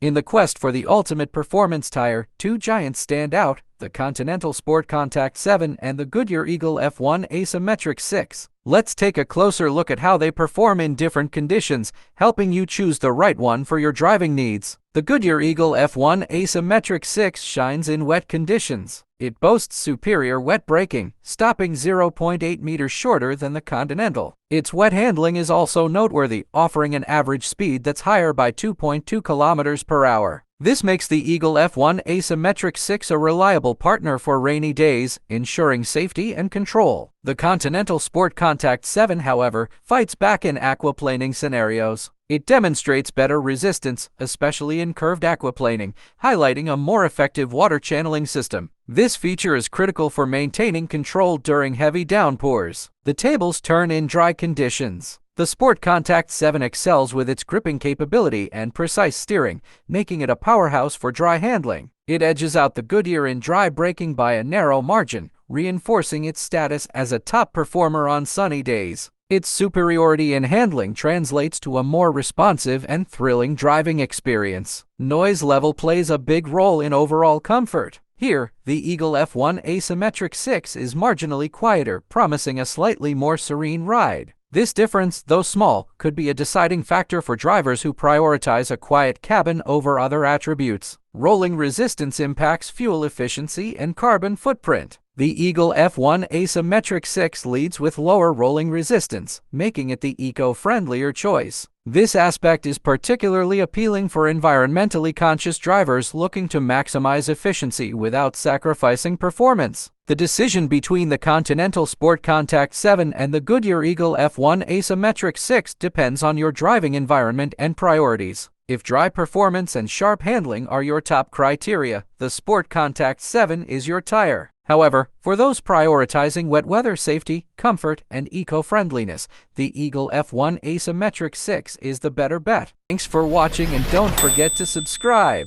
In the quest for the ultimate performance tire, two giants stand out: the Continental Sport Contact 7 and the Goodyear Eagle F1 Asymmetric 6. Let's take a closer look at how they perform in different conditions, helping you choose the right one for your driving needs. The Goodyear Eagle F1 Asymmetric 6 shines in wet conditions. It boasts superior wet braking, stopping 0.8 meters shorter than the Continental. Its wet handling is also noteworthy, offering an average speed that's higher by 2.2 kilometers per hour. This makes the Eagle F1 Asymmetric 6 a reliable partner for rainy days, ensuring safety and control. The Continental Sport Contact 7, however, fights back in aquaplaning scenarios. It demonstrates better resistance, especially in curved aquaplaning, highlighting a more effective water channeling system. This feature is critical for maintaining control during heavy downpours. The tables turn in dry conditions. The Sport Contact 7 excels with its gripping capability and precise steering, making it a powerhouse for dry handling. It edges out the Goodyear in dry braking by a narrow margin, reinforcing its status as a top performer on sunny days. Its superiority in handling translates to a more responsive and thrilling driving experience. Noise level plays a big role in overall comfort. Here, the Eagle F1 Asymmetric 6 is marginally quieter, promising a slightly more serene ride. This difference, though small, could be a deciding factor for drivers who prioritize a quiet cabin over other attributes. Rolling resistance impacts fuel efficiency and carbon footprint. The Eagle F1 Asymmetric 6 leads with lower rolling resistance, making it the eco-friendlier choice. This aspect is particularly appealing for environmentally conscious drivers looking to maximize efficiency without sacrificing performance. The decision between the Continental Sport Contact 7 and the Goodyear Eagle F1 Asymmetric 6 depends on your driving environment and priorities. If dry performance and sharp handling are your top criteria, the Sport Contact 7 is your tire. However, for those prioritizing wet weather safety, comfort, and eco-friendliness, the Eagle F1 Asymmetric 6 is the better bet. Thanks for watching, and don't forget to subscribe.